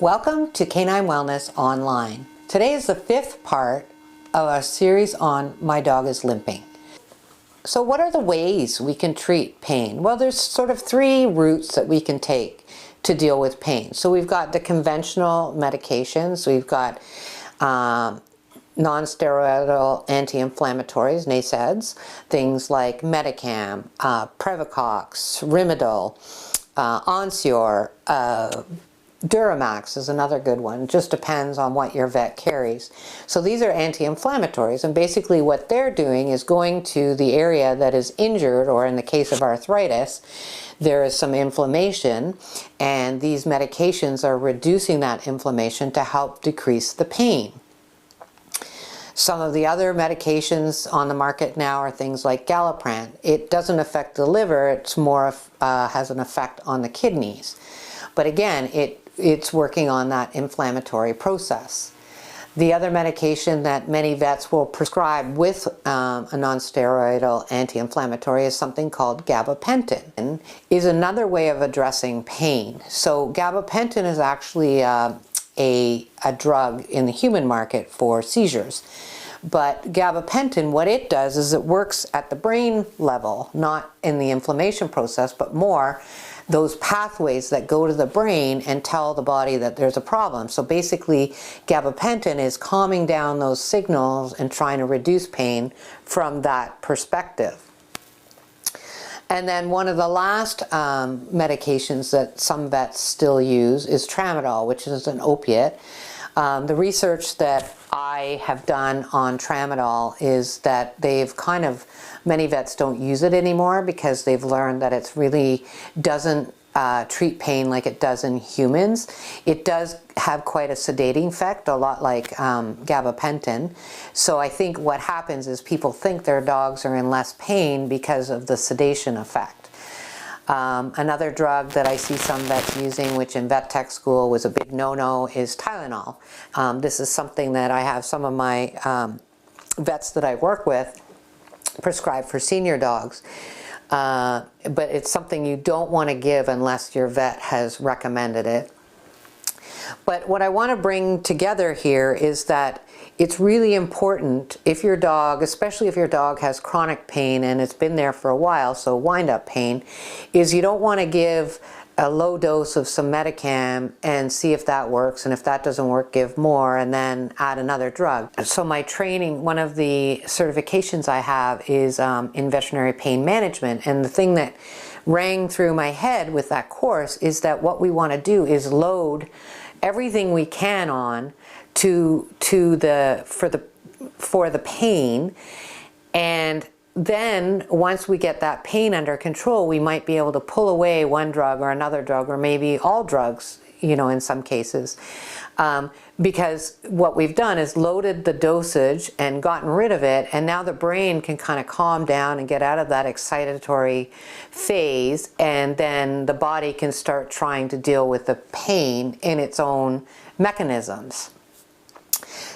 Welcome to Canine Wellness Online. Today is the 5th part of our series on My Dog is Limping. So what are the ways we can treat pain? Well, there's sort of 3 routes that we can take to deal with pain. So we've got the conventional medications, we've got non-steroidal anti-inflammatories, NSAIDs, things like Metacam, Previcox, Rimadyl, Onsior, Duramax is another good one. Just depends on what your vet carries. So these are anti-inflammatories, and basically what they're doing is going to the area that is injured, or in the case of arthritis, there is some inflammation, and these medications are reducing that inflammation to help decrease the pain. Some of the other medications on the market now are things like Galliprant. It doesn't affect the liver, it's more has an effect on the kidneys. But again, it's working on that inflammatory process. The other medication that many vets will prescribe with a non-steroidal anti-inflammatory is something called gabapentin. Is another way of addressing pain. So gabapentin is actually a drug in the human market for seizures. But gabapentin, what it does is it works at the brain level, not in the inflammation process, but more those pathways that go to the brain and tell the body that there's a problem. So basically, gabapentin is calming down those signals and trying to reduce pain from that perspective. And then one of the last medications that some vets still use is tramadol, which is an opiate. The research that I have done on tramadol is that many vets don't use it anymore because they've learned that it really doesn't treat pain like it does in humans. It does have quite a sedating effect, a lot like gabapentin. So I think what happens is people think their dogs are in less pain because of the sedation effect. Another drug that I see some vets using, which in vet tech school was a big no-no, is Tylenol. This is something that I have some of my vets that I work with prescribed for senior dogs. But it's something you don't want to give unless your vet has recommended it. But what I want to bring together here is that it's really important if your dog, especially if your dog has chronic pain and it's been there for a while, so wind-up pain, is you don't want to give a low dose of some Metacam and see if that works, and if that doesn't work, give more and then add another drug. So my training, one of the certifications I have is in veterinary pain management, and the thing that rang through my head with that course is that what we want to do is load everything we can on for the pain, and then once we get that pain under control, we might be able to pull away one drug or another drug, or maybe all drugs, in some cases, because what we've done is loaded the dosage and gotten rid of it, and now the brain can kind of calm down and get out of that excitatory phase, and then the body can start trying to deal with the pain in its own mechanisms.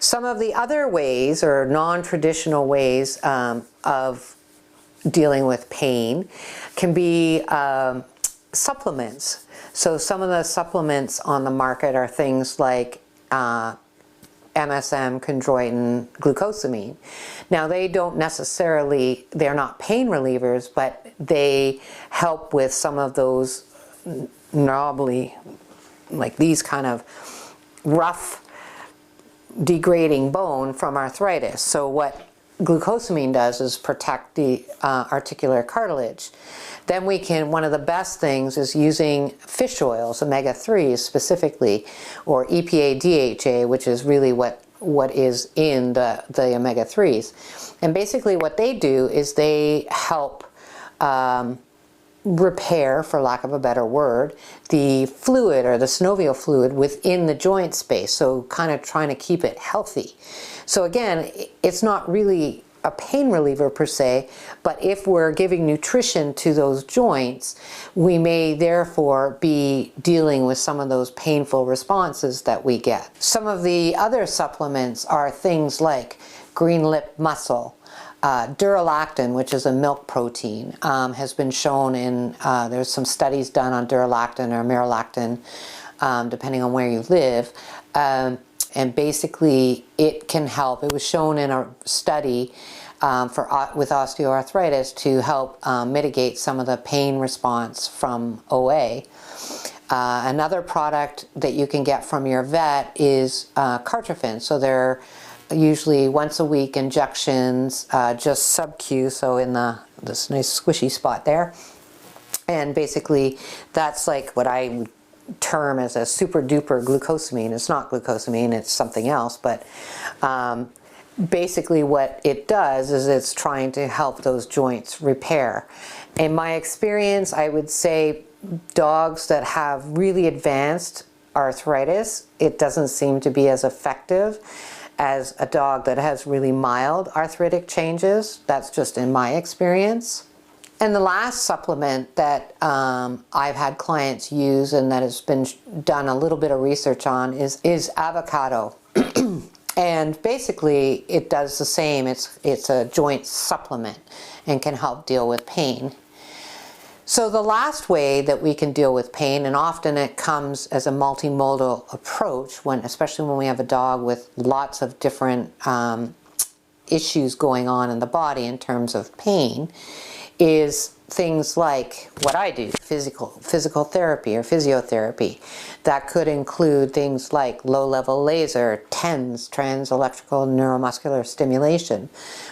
Some of the other ways, or non-traditional ways of dealing with pain, can be supplements. So some of the supplements on the market are things like MSM, chondroitin, glucosamine. Now they're not pain relievers, but they help with some of those knobbly, like these kind of rough, degrading bone from arthritis. So what glucosamine does is protect the articular cartilage. Then one of the best things is using fish oils, omega-3s specifically, or EPA DHA, which is really what is in the omega-3s. And basically what they do is they help repair, for lack of a better word, the fluid or the synovial fluid within the joint space, so kind of trying to keep it healthy. So again, it's not really a pain reliever per se, but if we're giving nutrition to those joints, we may therefore be dealing with some of those painful responses that we get. Some of the other supplements are things like green lip mussel, Duralactin, which is a milk protein, has been shown in, there's some studies done on Duralactin or Miralactin depending on where you live. And basically it can help. It was shown in a study with osteoarthritis to help mitigate some of the pain response from OA. Another product that you can get from your vet is Cartrophin. So they're usually once a week injections, just sub-Q, so in this nice squishy spot there. And basically that's like what I would term as a super duper glucosamine. It's not glucosamine, it's something else, but basically what it does is it's trying to help those joints repair. In my experience, I would say dogs that have really advanced arthritis, it doesn't seem to be as effective as a dog that has really mild arthritic changes. That's just in my experience. And the last supplement that I've had clients use and that has been done a little bit of research on is avocado. And basically it does the same. It's a joint supplement and can help deal with pain. So the last way that we can deal with pain, and often it comes as a multimodal approach, especially when we have a dog with lots of different issues going on in the body in terms of pain, is things like what I do, physical therapy or physiotherapy. That could include things like low-level laser, TENS, trans-electrical neuromuscular stimulation,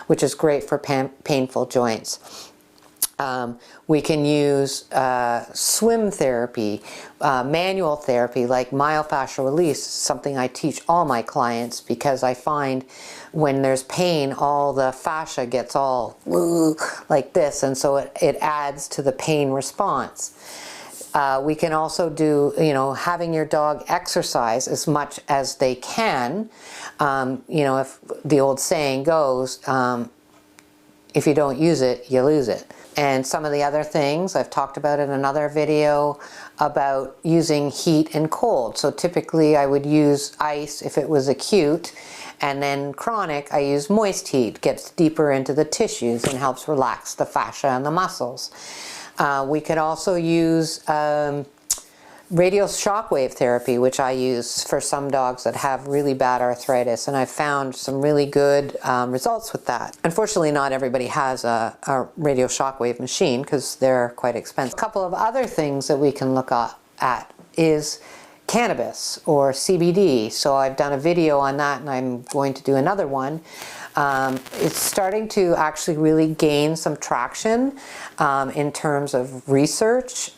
which is great for painful joints. We can use swim therapy, manual therapy like myofascial release, something I teach all my clients because I find when there's pain, all the fascia gets all like this, and so it adds to the pain response. We can also do, having your dog exercise as much as they can. If the old saying goes, if you don't use it, you lose it. And some of the other things I've talked about in another video about using heat and cold. So typically I would use ice if it was acute, and then chronic I use moist heat, gets deeper into the tissues and helps relax the fascia and the muscles. We could also use radial shockwave therapy, which I use for some dogs that have really bad arthritis, and I've found some really good results with that. Unfortunately, not everybody has a radial shockwave machine because they're quite expensive. A couple of other things that we can look at is cannabis or CBD. So I've done a video on that and I'm going to do another one. It's starting to actually really gain some traction in terms of research.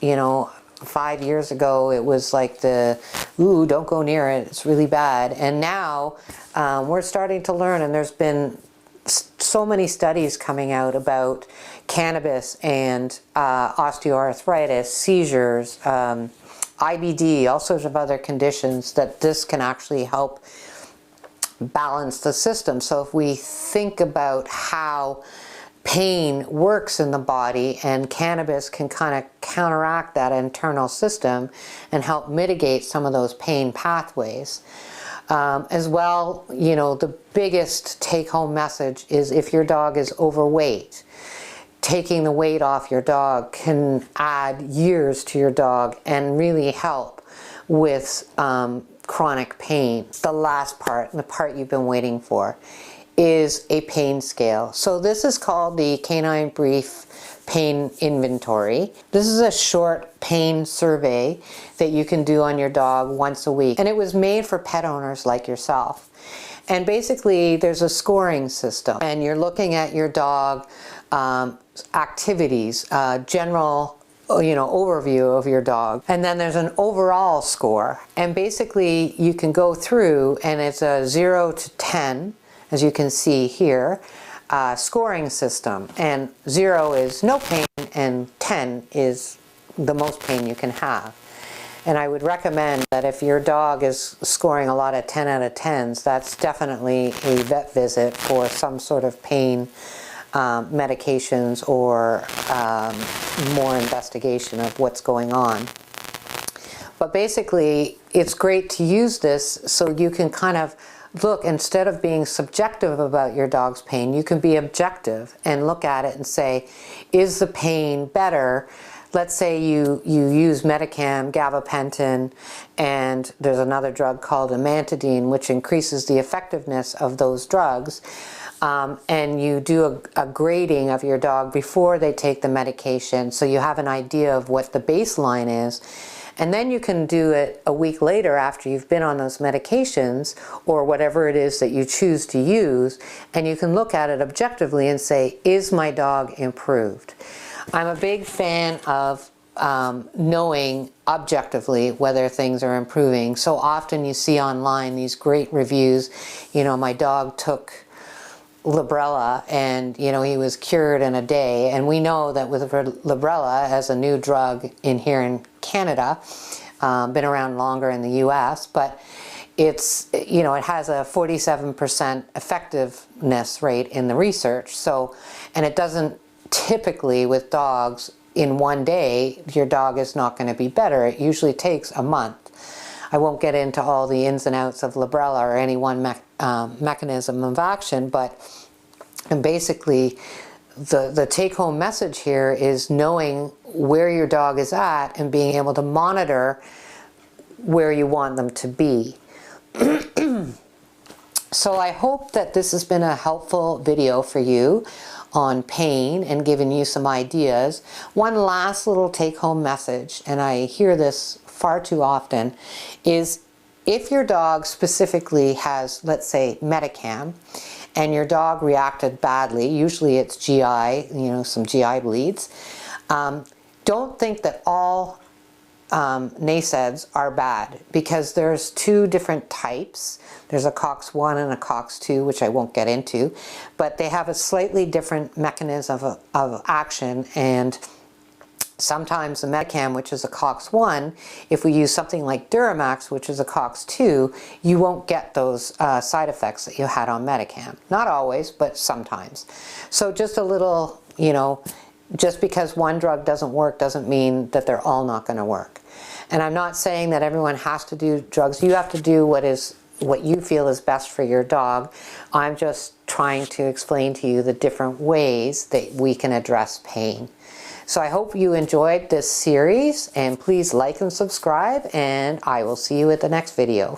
5 years ago it was like ooh, don't go near it, it's really bad. And now we're starting to learn, and there's been so many studies coming out about cannabis and osteoarthritis, seizures, IBD, all sorts of other conditions, that this can actually help balance the system. So if we think about how pain works in the body, and cannabis can kind of counteract that internal system and help mitigate some of those pain pathways. As well, the biggest take-home message is if your dog is overweight, taking the weight off your dog can add years to your dog and really help with chronic pain. The last part, and the part you've been waiting for, is a pain scale. So this is called the Canine Brief Pain Inventory. This is a short pain survey that you can do on your dog once a week. And it was made for pet owners like yourself. And basically there's a scoring system, and you're looking at your dog activities, general overview of your dog, and then there's an overall score. And basically you can go through, and it's a 0 to 10, as you can see here, scoring system. And 0 is no pain, and 10 is the most pain you can have. And I would recommend that if your dog is scoring a lot of 10 out of 10s, that's definitely a vet visit for some sort of pain medications or more investigation of what's going on. But basically, it's great to use this so you can kind of look, instead of being subjective about your dog's pain, you can be objective and look at it and say, is the pain better let's say you use Metacam, gabapentin, and there's another drug called amantadine, which increases the effectiveness of those drugs, and you do a grading of your dog before they take the medication, so you have an idea of what the baseline is. And then you can do it a week later after you've been on those medications or whatever it is that you choose to use, and you can look at it objectively and say, is my dog improved? I'm a big fan of knowing objectively whether things are improving. So often you see online these great reviews, you know, my dog took Librela and, you know, he was cured in a day. And we know that with Librela, as a new drug here in Canada, been around longer in the US, but it's, you know, it has a 47% effectiveness rate in the research. So, and it doesn't typically, with dogs, in one day, your dog is not going to be better. It usually takes a month. I won't get into all the ins and outs of Librela or any one mechanism of action, but basically the take-home message here is knowing where your dog is at and being able to monitor where you want them to be. So I hope that this has been a helpful video for you on pain and given you some ideas. One last little take-home message, and I hear this far too often, is if your dog specifically has, let's say, Metacam, and your dog reacted badly, usually it's GI, you know, some GI bleeds, don't think that all NSAIDs are bad, because there's two different types. There's a COX-1 and a COX-2, which I won't get into, but they have a slightly different mechanism of action, and sometimes the Metacam, which is a COX-1, if we use something like Duramax, which is a COX-2, you won't get those side effects that you had on Metacam. Not always, but sometimes. So just a little, you know, just because one drug doesn't work doesn't mean that they're all not going to work. And I'm not saying that everyone has to do drugs. You have to do what you feel is best for your dog. I'm just trying to explain to you the different ways that we can address pain. So I hope you enjoyed this series, and please like and subscribe, and I will see you at the next video.